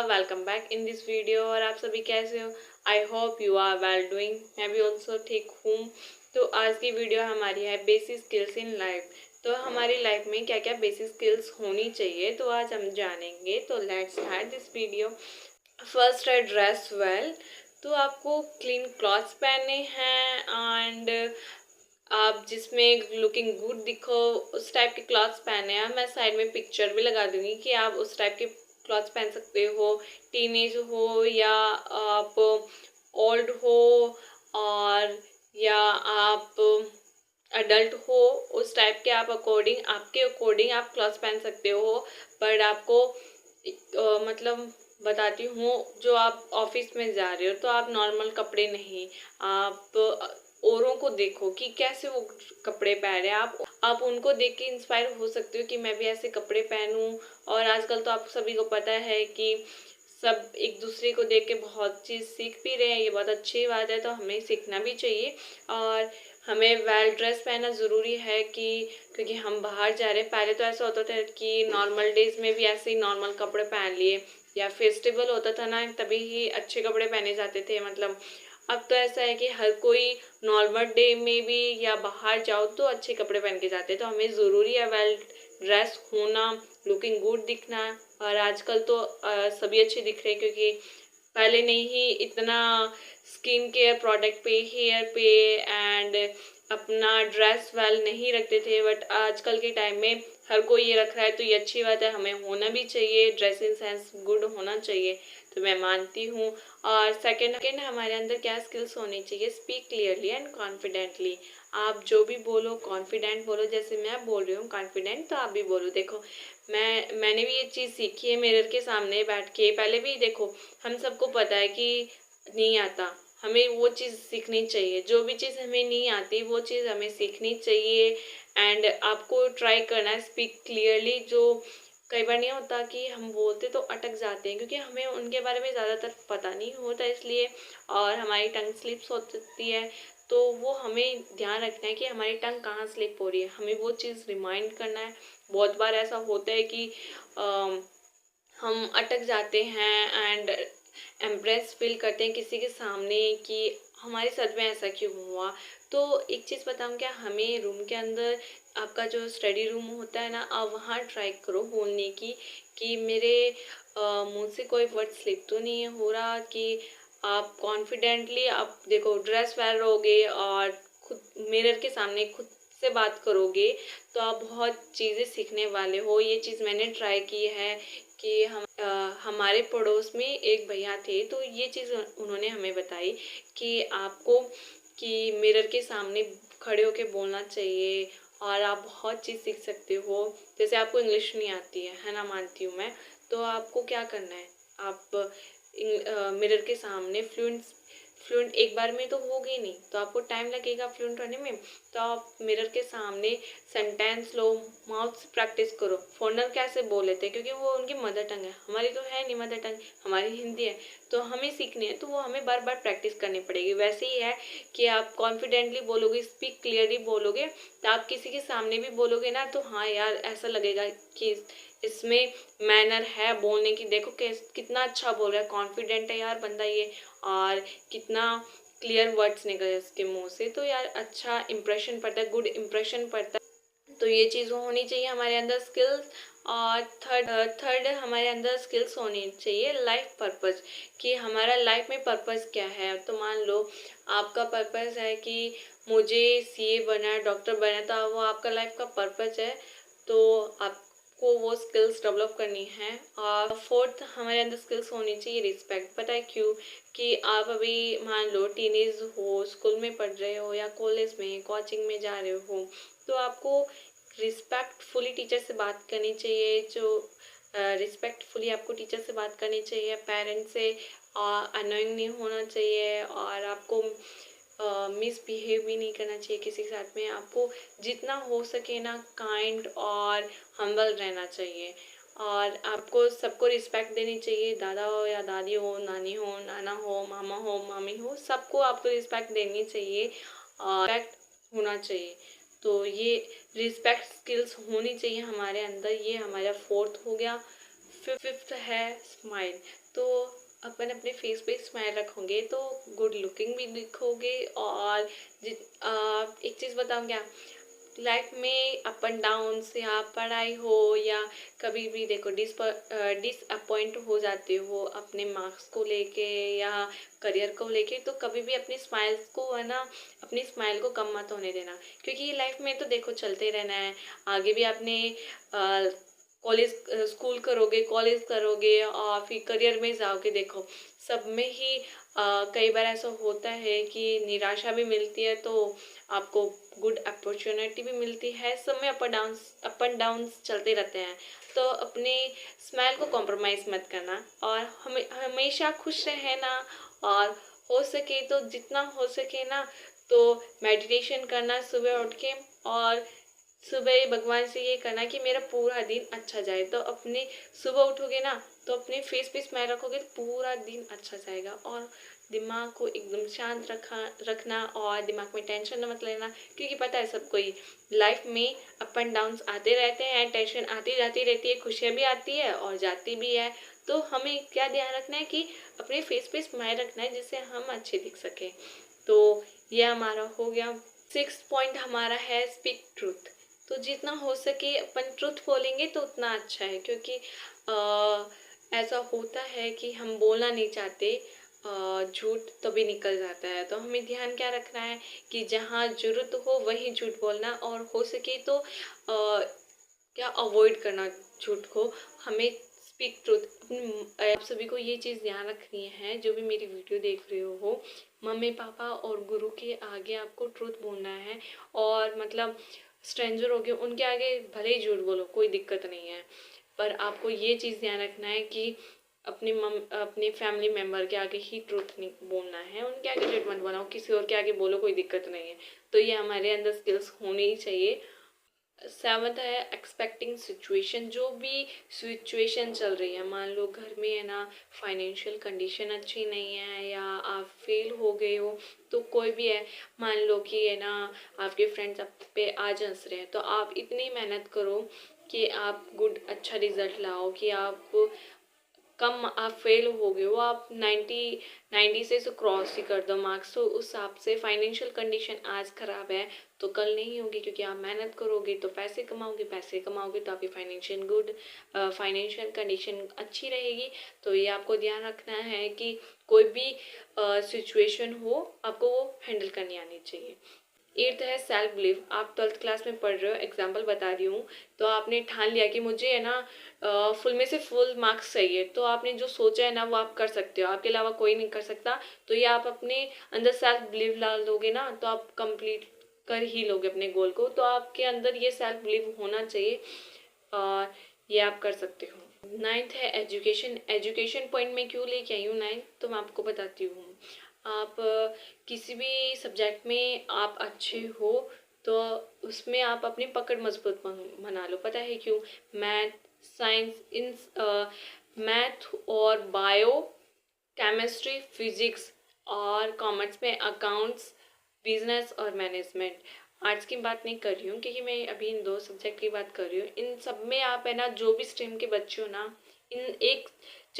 Welcome back in this video. और आप सभी कैसे हो? I hope you are well doing. मैं भी ऑल्सो ठीक हूँ। तो आज की वीडियो हमारी है बेसिक स्किल्स इन लाइफ। तो हमारी लाइफ में क्या क्या बेसिक स्किल्स होनी चाहिए, तो आज हम जानेंगे। तो let's start this video. First है ड्रेस वेल। तो आपको क्लीन क्लॉथ्स पहनने हैं एंड आप जिसमें लुकिंग गुड दिखो उस टाइप के क्लॉथ्स पहने हैं। मैं साइड में पिक्चर भी लगा दूंगी कि आप उस टाइप के क्लॉथ्स पहन सकते हो। टीनेज हो या आप ओल्ड हो और या आप अडल्ट हो, उस टाइप के आप आपके अकॉर्डिंग आप क्लॉथ्स पहन सकते हो। बट आपको मतलब बताती हूँ, जो आप ऑफिस में जा रहे हो तो आप नॉर्मल कपड़े नहीं, आप औरों को देखो कि कैसे वो कपड़े पहन रहे हैं। आप उनको देख के इंस्पायर हो सकते हो कि मैं भी ऐसे कपड़े पहनूं। और आजकल तो आप सभी को पता है कि सब एक दूसरे को देख के बहुत चीज़ सीख भी रहे हैं। ये बहुत अच्छी बात है, तो हमें सीखना भी चाहिए। और हमें वेल ड्रेस पहनना ज़रूरी है क्योंकि हम बाहर जा रहे हैं। पहले तो ऐसा होता था कि नॉर्मल डेज में भी ऐसे ही नॉर्मल कपड़े पहन लिए, या फेस्टिवल होता था ना तभी ही अच्छे कपड़े पहने जाते थे। मतलब अब तो ऐसा है कि हर कोई नॉर्मल डे में भी या बाहर जाओ तो अच्छे कपड़े पहन के जाते हैं। तो हमें ज़रूरी है वेल ड्रेस होना, लुकिंग गुड दिखना। और आजकल तो सभी अच्छे दिख रहे हैं, क्योंकि पहले नहीं ही इतना स्किन केयर प्रोडक्ट पे, हेयर पे एंड अपना ड्रेस वेल नहीं रखते थे। बट आजकल के टाइम में हर कोई ये रख रहा है, तो ये अच्छी बात है। हमें होना भी चाहिए, ड्रेसिंग सेंस गुड होना चाहिए, तो मैं मानती हूँ। और सेकेंड हमारे अंदर क्या स्किल्स होनी चाहिए? Speak clearly and confidently. आप जो भी बोलो कॉन्फिडेंट बोलो। जैसे मैं बोल रही हूँ कॉन्फिडेंट, तो आप भी बोलो। देखो मैंने भी ये चीज़ सीखी है मिरर के सामने बैठ के। पहले भी देखो, हम सबको पता है कि नहीं आता, हमें वो चीज़ सीखनी चाहिए। जो भी चीज़ हमें नहीं आती वो चीज़ हमें सीखनी चाहिए। एंड आपको ट्राई करना है स्पीक क्लियरली। जो कई बार नहीं होता कि हम बोलते तो अटक जाते हैं, क्योंकि हमें उनके बारे में ज़्यादातर पता नहीं होता इसलिए, और हमारी टंग स्लिप्स होती है। तो वो हमें ध्यान रखना है कि हमारी टंग कहाँ स्लिप हो रही है, हमें वो चीज़ रिमाइंड करना है। बहुत बार ऐसा होता है कि हम अटक जाते हैं एंड एम्प्रेस फील करते हैं किसी के सामने कि हमारे साथ में ऐसा क्यों हुआ। तो एक चीज़ बताऊँ क्या, हमें रूम के अंदर आपका जो स्टडी रूम होता है ना, आप वहाँ ट्राई करो बोलने की कि मेरे मुंह से कोई वर्ड स्लिप तो नहीं हो रहा। कि आप कॉन्फिडेंटली आप देखो ड्रेस वेयर रहोगे और खुद मिरर के सामने खुद से बात करोगे, तो आप बहुत चीज़ें सीखने वाले हो। ये चीज़ मैंने ट्राई की है कि हमारे पड़ोस में एक भैया थे, तो ये चीज़ उन्होंने हमें बताई कि आपको कि मिरर के सामने खड़े होके बोलना चाहिए और आप बहुत चीज़ सीख सकते हो। जैसे आपको इंग्लिश नहीं आती है ना, मानती हूँ मैं। तो आपको क्या करना है, आप मिरर के सामने फ्लुएंट एक बार में तो होगी नहीं, तो आपको टाइम लगेगा फ्लुएंट होने में। तो आप मिरर के सामने सेंटेंस लो, माउथ से प्रैक्टिस करो। फॉरनर कैसे बोल लेते हैं, क्योंकि वो उनकी मदर टंग है, हमारी तो है नहीं मदर टंग, हमारी हिंदी है। तो हमें सीखनी है, तो वो हमें बार बार प्रैक्टिस करनी पड़ेगी। वैसे ही है कि आप कॉन्फिडेंटली बोलोगे, स्पीक क्लियरली बोलोगे, तो आप किसी के सामने भी बोलोगे ना, तो हाँ यार ऐसा लगेगा कि इसमें मैनर है बोलने की। देखो कितना अच्छा बोल रहा है, कॉन्फिडेंट है यार बंदा ये, और कितना क्लियर वर्ड्स निकले उसके मुंह से। तो यार अच्छा इंप्रेशन पड़ता है, गुड इंप्रेशन पड़ता है। तो ये चीज़ होनी चाहिए हमारे अंदर स्किल्स। और थर्ड हमारे अंदर स्किल्स होनी चाहिए लाइफ पर्पस, कि हमारा लाइफ में पर्पस क्या है। तो मान लो आपका पर्पस है कि मुझे सीए बनना है, डॉक्टर बनना है, तो वो आपका लाइफ का पर्पस है। तो आपको वो स्किल्स डेवलप करनी है। और फोर्थ हमारे अंदर स्किल्स होनी चाहिए रिस्पेक्ट। पता है क्यों? कि आप अभी मान लो टीनेज हो, स्कूल में पढ़ रहे हो या कॉलेज में कोचिंग में जा रहे हो, तो आपको रिस्पेक्टफुली टीचर से बात करनी चाहिए। जो रिस्पेक्टफुली आपको टीचर से बात करनी चाहिए, पेरेंट्स से अनोइंग नहीं होना चाहिए, और आपको मिसबिहेव भी नहीं करना चाहिए किसी के साथ में। आपको जितना हो सके ना काइंड और हम्बल रहना चाहिए। और आपको सबको रिस्पेक्ट देनी चाहिए, दादा हो या दादी हो, नानी हो, नाना हो, मामा हो, मामी हो, सबको आपको रिस्पेक्ट देनी चाहिए और रिस्पेक्ट होना चाहिए। तो ये रिस्पेक्ट स्किल्स होनी चाहिए हमारे अंदर। ये हमारा फोर्थ हो गया। फिफ्थ है स्माइल। तो अपन अपने फेस पे स्माइल रखोगे तो गुड लुकिंग भी दिखोगे। और एक चीज़ बताऊँ क्या, लाइफ में अप एंड डाउन से आप पढ़ाई हो या कभी भी देखो डिसअपॉइंट हो जाते हो अपने मार्क्स को लेके या करियर को लेके, तो कभी भी अपनी स्माइल्स को है ना, अपनी स्माइल को कम मत होने देना, क्योंकि ये लाइफ में तो देखो चलते रहना है। आगे भी आपने कॉलेज स्कूल करोगे, कॉलेज करोगे और फिर करियर में जाओगे, देखो सब में ही कई बार ऐसा होता है कि निराशा भी मिलती है, तो आपको गुड अपॉर्चुनिटी भी मिलती है। सब में अप एंड डाउन्स चलते रहते हैं। तो अपनी स्माइल को कॉम्प्रोमाइज़ मत करना और हमेशा खुश रहना। और हो सके तो जितना हो सके ना, तो मेडिटेशन करना सुबह उठ के, और सुबह भगवान से ये करना कि मेरा पूरा दिन अच्छा जाए। तो अपने सुबह उठोगे ना, तो अपने फेस पे स्माइल रखोगे तो पूरा दिन अच्छा जाएगा। और दिमाग को एकदम शांत रखना और दिमाग में टेंशन मत लेना, क्योंकि पता है सबको ही लाइफ में अप एंड डाउन्स आते रहते हैं, टेंशन आती जाती रहती है, खुशियाँ भी आती है और जाती भी है। तो हमें क्या ध्यान रखना है कि अपने फेस पे स्माइल रखना है, जिससे हम अच्छे दिख सकें। तो ये हमारा हो गया। 6th पॉइंट हमारा है स्पीक ट्रूथ। तो जितना हो सके अपन ट्रुथ बोलेंगे तो उतना अच्छा है, क्योंकि ऐसा होता है कि हम बोलना नहीं चाहते, झूठ तभी निकल जाता है। तो हमें ध्यान क्या रखना है कि जहाँ ज़रूरत हो वहीं झूठ बोलना, और हो सके तो क्या अवॉइड करना झूठ को। हमें स्पीक ट्रूथ। आप सभी को ये चीज़ ध्यान रखनी है, जो भी मेरी वीडियो देख रहे हो, मम्मी पापा और गुरु के आगे आपको ट्रूथ बोलना है। और मतलब स्ट्रेंजर हो गए उनके आगे भले ही झूठ बोलो, कोई दिक्कत नहीं है, पर आपको ये चीज़ ध्यान रखना है कि अपने फैमिली मेम्बर के आगे ही ट्रूथ नहीं बोलना है, उनके आगे झूठ मत बोलो, किसी और के आगे बोलो कोई दिक्कत नहीं है। तो ये हमारे अंदर स्किल्स होनी ही चाहिए। 7th है एक्सपेक्टिंग सिचुएशन। जो भी सिचुएशन चल रही है, मान लो घर में है ना फाइनेंशियल कंडीशन अच्छी नहीं है या आप फेल हो गए हो, तो कोई भी है, मान लो कि है ना आपके फ्रेंड्स आप पे आज हंस रहे हैं, तो आप इतनी मेहनत करो कि आप गुड अच्छा रिजल्ट लाओ, कि आप कम आप फेल हो गए हो, आप 90 से क्रॉस ही कर दो मार्क्स। तो उस हिसाब से फाइनेंशियल कंडीशन आज ख़राब है तो कल नहीं होगी, क्योंकि आप मेहनत करोगे तो पैसे कमाओगे तो आपकी फाइनेंशियल कंडीशन अच्छी रहेगी। तो ये आपको ध्यान रखना है कि कोई भी सिचुएशन हो आपको वो हैंडल करनी आनी चाहिए। 8th है सेल्फ बिलीव। आप 12th क्लास में पढ़ रहे हो, एग्जाम्पल बता रही हूँ, तो आपने ठान लिया कि मुझे है ना फुल में से फुल मार्क्स चाहिए, तो आपने जो सोचा है ना वो आप कर सकते हो, आपके अलावा कोई नहीं कर सकता। तो ये आप अपने अंदर सेल्फ बिलीव ला लोगे ना, तो आप कंप्लीट कर ही लोगे अपने गोल को। तो आपके अंदर ये सेल्फ बिलीव होना चाहिए और ये आप कर सकते हो। 9th है एजुकेशन। एजुकेशन पॉइंट में क्यों लेके आई हूँ 9th, तो मैं आपको बताती हूँ। आप किसी भी सब्जेक्ट में आप अच्छे हो तो उसमें आप अपनी पकड़ मजबूत बना लो। पता है क्यों? मैथ, साइंस, इन मैथ और बायो, केमिस्ट्री, फिजिक्स और कॉमर्स में अकाउंट्स, बिजनेस और मैनेजमेंट। आर्ट्स की बात नहीं कर रही हूँ, क्योंकि मैं अभी इन 2 सब्जेक्ट की बात कर रही हूँ। इन सब में आप है ना जो भी स्ट्रीम के बच्चे हो ना, इन एक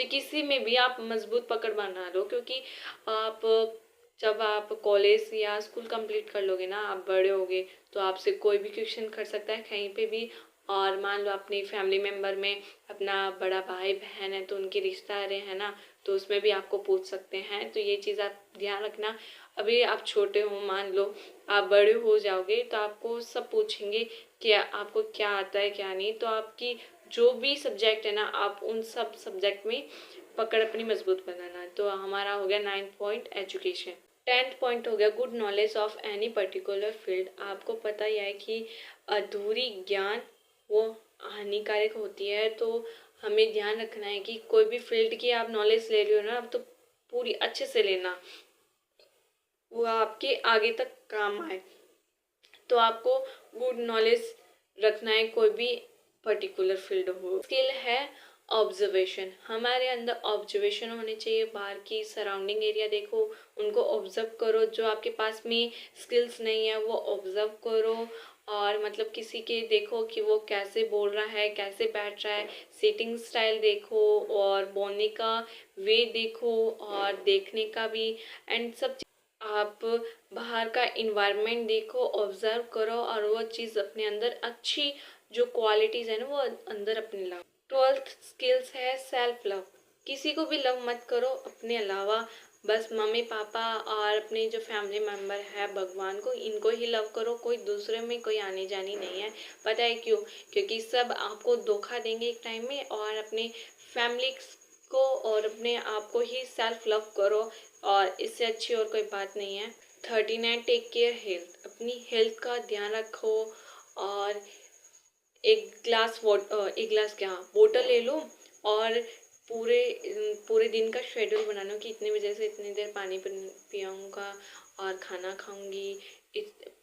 किसी में भी आप मजबूत पकड़ बना लो, क्योंकि आप जब आप कॉलेज या स्कूल कंप्लीट कर लोगे ना, आप बड़े होगे, तो आपसे कोई भी क्वेश्चन कर सकता है कहीं पे भी। और मान लो अपनी फैमिली मेम्बर में अपना बड़ा भाई बहन है तो उनके रिश्ता आ रहे हैं ना, तो उसमें भी आपको पूछ सकते हैं। तो ये चीज़ आप ध्यान रखना। अभी आप छोटे हो, मान लो आप बड़े हो जाओगे तो आपको सब पूछेंगे कि आपको क्या आता है क्या नहीं। तो आपकी जो भी सब्जेक्ट है ना, आप उन सब सब्जेक्ट में पकड़ अपनी मजबूत बनाना। तो हमारा हो गया 9th point education. 10th point हो गया good knowledge of any particular field. आपको पता ही है कि अधूरी ज्ञान वो हानिकारक होती है, तो हमें ध्यान रखना है कि कोई भी फील्ड की आप नॉलेज ले रहे हो ना, अब तो पूरी अच्छे से लेना, वो आपके आगे तक काम आए। तो आपको गुड नॉलेज रखना है कोई भी पर्टिकुलर फील्ड हो। स्किल है ऑब्जर्वेशन। हमारे अंदर ऑब्जर्वेशन होने चाहिए, बाहर की सराउंडिंग एरिया देखो, उनको ऑब्जर्व करो। जो आपके पास में स्किल्स नहीं है वो ऑब्जर्व करो और मतलब किसी के देखो कि वो कैसे बोल रहा है, कैसे बैठ रहा है, सीटिंग स्टाइल देखो और बोलने का वे देखो और देखने का भी, एंड सब आप बाहर का इन्वायरमेंट देखो, ऑब्जर्व करो और वो चीज़ अपने अंदर अच्छी जो क्वालिटीज़ है ना वो अंदर अपने लाओ। 12th स्किल्स है सेल्फ लव। किसी को भी लव मत करो अपने अलावा, बस मम्मी पापा और अपने जो फैमिली मेम्बर है, भगवान को, इनको ही लव करो। कोई दूसरे में कोई आने जानी नहीं है। पता है क्यों? क्योंकि सब आपको धोखा देंगे एक टाइम में। और अपने फैमिली को और अपने आप को ही सेल्फ लव करो, और इससे अच्छी और कोई बात नहीं है। 13 है टेक केयर हेल्थ। अपनी हेल्थ का ध्यान रखो और एक गिलास क्या बोतल ले लो और पूरे पूरे दिन का शेड्यूल बना लो कि इतने बजे से इतनी देर पानी पियाऊँगा और खाना खाऊंगी।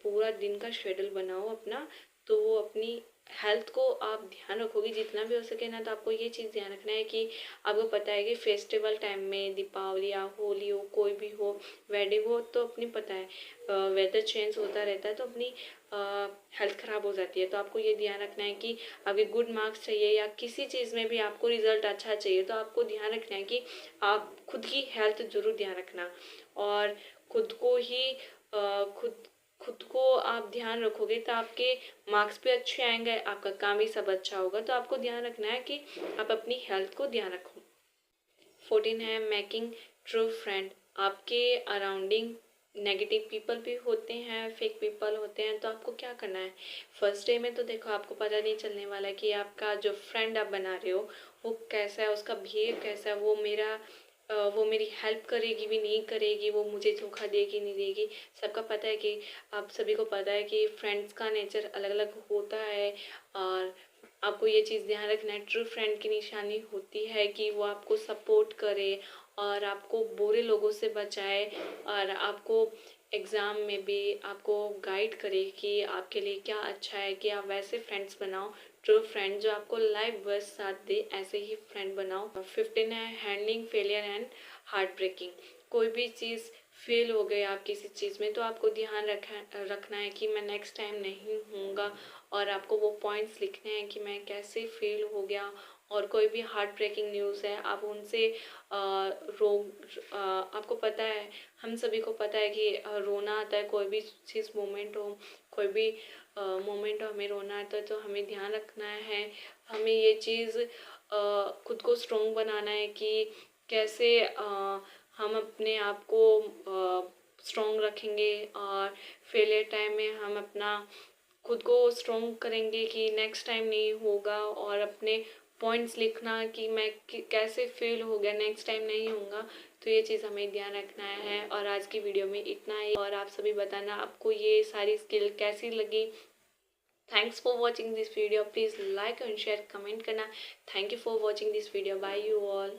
पूरा दिन का शेड्यूल बनाओ अपना, तो वो अपनी हेल्थ को आप ध्यान रखोगे जितना भी हो सके ना। तो आपको ये चीज़ ध्यान रखना है कि आपको पता है कि फेस्टिवल टाइम में, दीपावली या होली हो, कोई भी हो, वेडिंग हो, तो अपनी पता है वेदर चेंज होता रहता है तो अपनी हेल्थ ख़राब हो जाती है। तो आपको ये ध्यान रखना है कि अभी गुड मार्क्स चाहिए या किसी चीज़ में भी आपको रिजल्ट अच्छा चाहिए, तो आपको ध्यान रखना है कि आप खुद की हेल्थ ज़रूर ध्यान रखना। और खुद को ही खुद को आप ध्यान रखोगे तो आपके मार्क्स भी अच्छे आएंगे, आपका काम भी सब अच्छा होगा। तो आपको ध्यान रखना है कि आप अपनी हेल्थ को ध्यान रखो। 14 है मेकिंग ट्रू फ्रेंड। आपके अराउंडिंग नेगेटिव पीपल भी होते हैं, फेक पीपल होते हैं, तो आपको क्या करना है? फर्स्ट डे में तो देखो आपको पता नहीं चलने वाला है कि आपका जो फ्रेंड आप बना रहे हो वो कैसा है, उसका बिहेव कैसा है, वो मेरी हेल्प करेगी भी नहीं करेगी, वो मुझे धोखा देगी नहीं देगी। सबका पता है कि आप सभी को पता है कि फ्रेंड्स का नेचर अलग अलग होता है। और आपको ये चीज़ ध्यान रखना है, ट्रू फ्रेंड की निशानी होती है कि वो आपको सपोर्ट करे और आपको बुरे लोगों से बचाए और आपको एग्ज़ाम में भी आपको गाइड करे कि आपके लिए क्या अच्छा है, कि आप वैसे फ्रेंड्स बनाओ। ट्रू फ्रेंड जो आपको लाइफ भर साथ दे, ऐसे ही फ्रेंड बनाओ। 15 है handling failure and heart breaking. कोई भी चीज़ फेल हो गई आप किसी चीज़ में, तो आपको ध्यान रखना है कि मैं नेक्स्ट टाइम नहीं होऊंगा, और आपको वो पॉइंट्स लिखने हैं कि मैं कैसे फेल हो गया। और कोई भी हार्ट ब्रेकिंग न्यूज़ है आप उनसे आपको पता है, हम सभी को पता है कि रोना आता है, कोई भी चीज़ मोमेंट हो, कोई भी मोमेंट हो, हमें रोना आता है। तो हमें ध्यान रखना है, हमें ये चीज़ खुद को स्ट्रोंग बनाना है कि कैसे हम अपने आप को स्ट्रोंग रखेंगे और फेलियर टाइम में हम अपना खुद को स्ट्रोंग करेंगे कि नेक्स्ट टाइम नहीं होगा। और अपने पॉइंट्स लिखना कि मैं कैसे फेल हो गया, नेक्स्ट टाइम नहीं होगा। तो ये चीज़ हमें ध्यान रखना है। और आज की वीडियो में इतना ही, और आप सभी बताना आपको ये सारी स्किल कैसी लगी। Thanks for watching this video. Please like and share, comment करना। Thank you for watching this video. Bye you all.